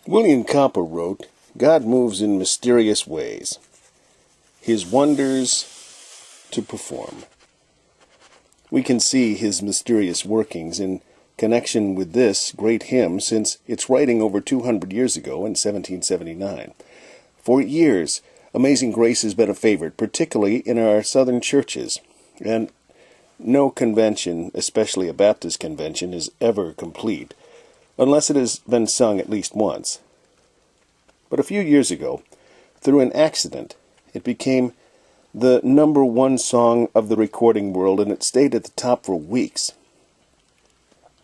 William Cowper wrote, "God moves in mysterious ways, His wonders to perform." We can see His mysterious workings in connection with this great hymn since its writing over 200 years ago in 1779. For years, Amazing Grace has been a favorite, particularly in our southern churches, and no convention, especially a Baptist convention, is ever complete unless it has been sung at least once. But a few years ago, through an accident, it became the #1 song of the recording world, and it stayed at the top for weeks.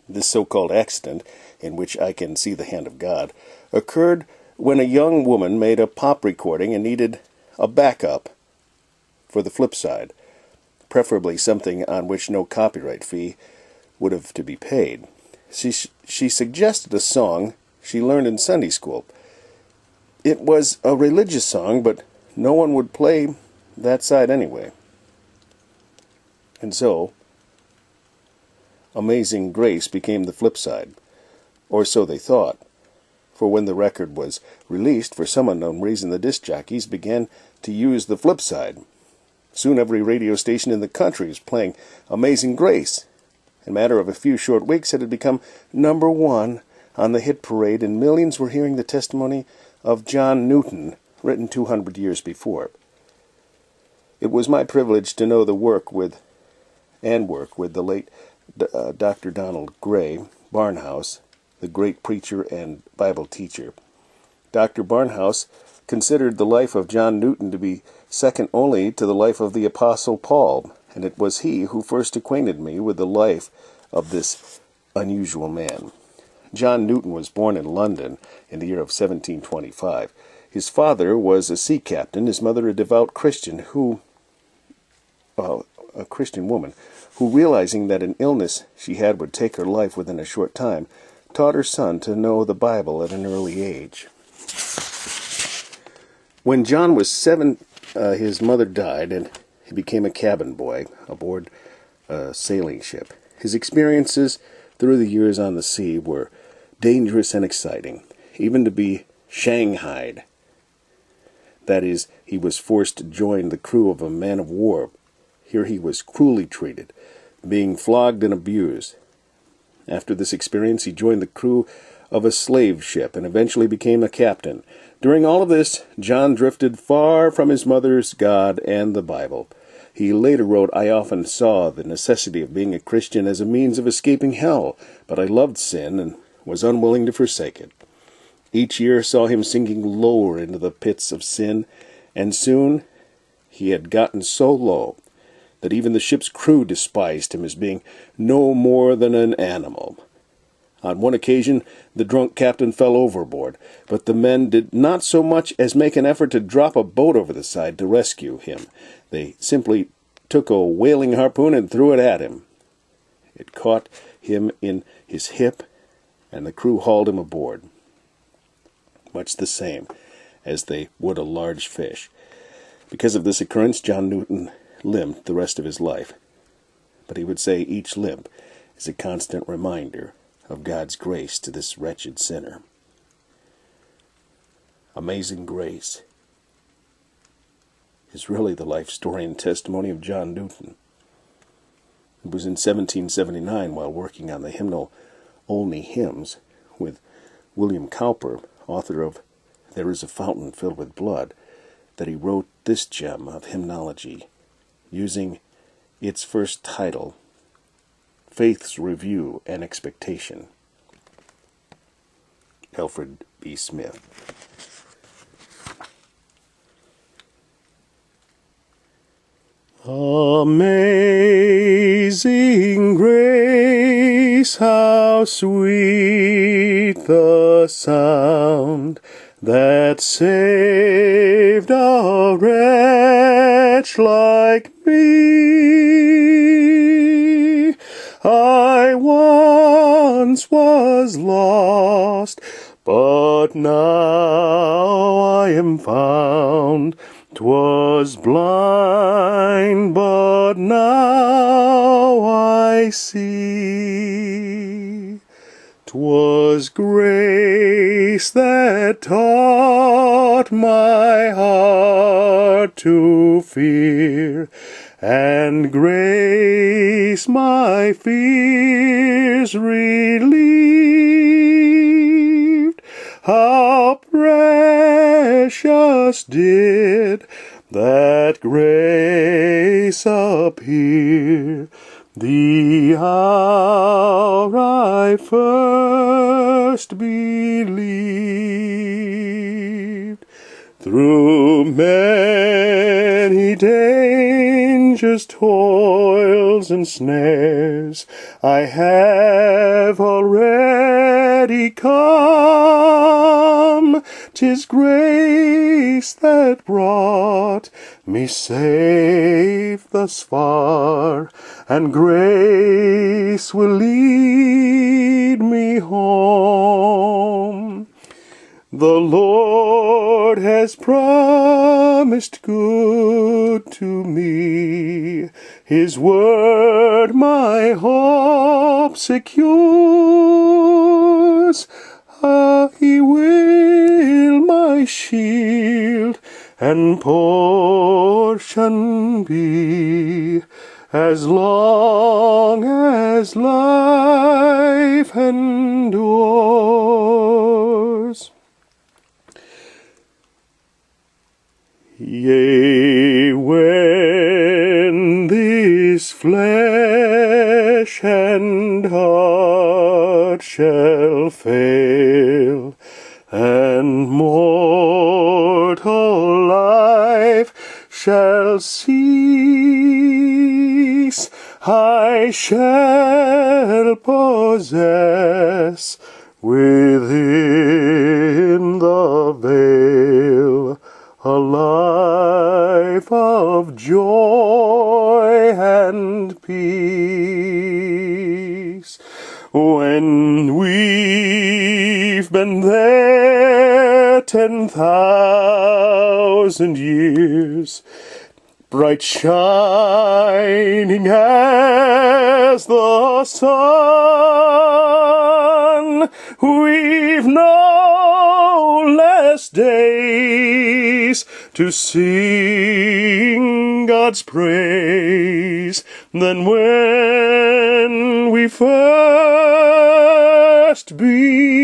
This so-called accident, in which I can see the hand of God, occurred when a young woman made a pop recording and needed a backup for the flip side, preferably something on which no copyright fee would have to be paid. She suggested a song she learned in Sunday school. It was a religious song, but no one would play that side anyway. And so, Amazing Grace became the flip side, or so they thought. For when the record was released, for some unknown reason, the disc jockeys began to use the flip side. Soon every radio station in the country was playing Amazing Grace. In a matter of a few short weeks, it had become #1 on the hit parade, and millions were hearing the testimony of John Newton, written 200 years before. It was my privilege to know work with the late Dr. Donald Gray Barnhouse, the great preacher and Bible teacher. Dr. Barnhouse considered the life of John Newton to be second only to the life of the Apostle Paul, and it was he who first acquainted me with the life of this unusual man. John Newton was born in London in the year of 1725. His father was a sea captain, his mother a devout Christian a Christian woman, who, realizing that an illness she had would take her life within a short time, taught her son to know the Bible at an early age. When John was 7, his mother died, and he became a cabin boy aboard a sailing ship. His experiences through the years on the sea were dangerous and exciting, even to be shanghaied. That is, he was forced to join the crew of a man of war. Here he was cruelly treated, being flogged and abused. After this experience, he joined the crew of a slave ship and eventually became a captain. During all of this, John drifted far from his mother's God and the Bible. He later wrote, "I often saw the necessity of being a Christian as a means of escaping hell, but I loved sin and was unwilling to forsake it." Each year saw him sinking lower into the pits of sin, and soon he had gotten so low that even the ship's crew despised him as being no more than an animal. On one occasion, the drunk captain fell overboard, but the men did not so much as make an effort to drop a boat over the side to rescue him. They simply took a whaling harpoon and threw it at him. It caught him in his hip, and the crew hauled him aboard, much the same as they would a large fish. Because of this occurrence, John Newton limped the rest of his life. But he would say each limp is a constant reminder of God's grace to this wretched sinner. Amazing Grace is really the life story and testimony of John Newton. It was in 1779, while working on the hymnal Olney Hymns with William Cowper, author of There is a Fountain Filled with Blood, that he wrote this gem of hymnology, using its first title, Faith's Review and Expectation. Alfred B. Smith. Amazing grace, how sweet the sound that saved a wretch like me. I once was lost, but now I am found. 'Twas blind, but now I see. 'Twas grace that that taught my heart to fear, and grace my fears relieved. How precious did that grace appear, the hour I first believed. Through many dangers, toils, and snares, I have already come. 'Tis grace that brought me safe thus far, and grace will lead me home. The Lord has promised good to me. His word my hope secures. He will my shield and portion be, as long as life endures. Yea, when this flesh and heart shall fail, and mortal life shall cease, I shall possess within the veil a life of joy and peace. When we've been there 10,000 years, bright shining as the sun, we've no less days to sing God's praise than when we first began.